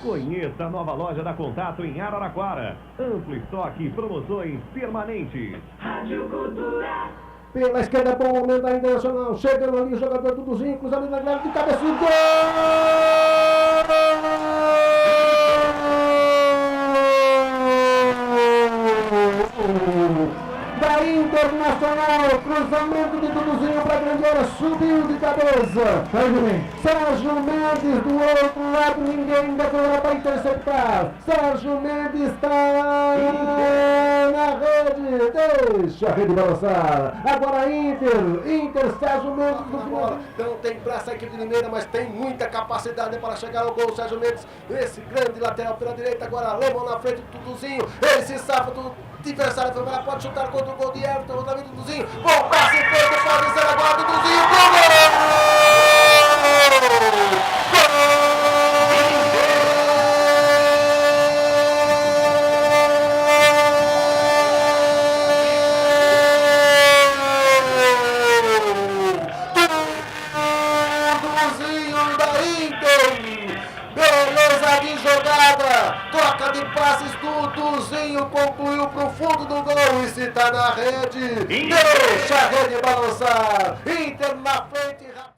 Conheça a nova loja da Contato em Araraquara. Amplo estoque e promoções permanentes. Rádio Cultura. Pela esquerda, bom momento da Internacional. Chegando ali o jogador Duduzinho, cruzamento na grande de cabeça e gol! Da Internacional, cruzamento de Duduzinho para a grande área, subiu de cabeça. Sérgio Mendes do outro lado, ninguém da câmera para interceptar. Sérgio Mendes está na rede, deixa a rede balançar. Agora Inter, Sérgio Mendes do final. Não tem pressa a equipe de Limeira, mas tem muita capacidade para chegar ao gol. Sérgio Mendes, esse grande lateral pela direita, agora Lemon na frente do Duduzinho, ele se safa do adversário, pode chutar contra o gol de Everton, o David Duduzinho, bom passe feito, pode ser agora do Duduzinho, gol! Duduzinho da Inter, beleza de jogada, troca de passes, Duduzinho concluiu pro fundo do gol e se tá na rede, deixa a rede balançar, Inter na frente.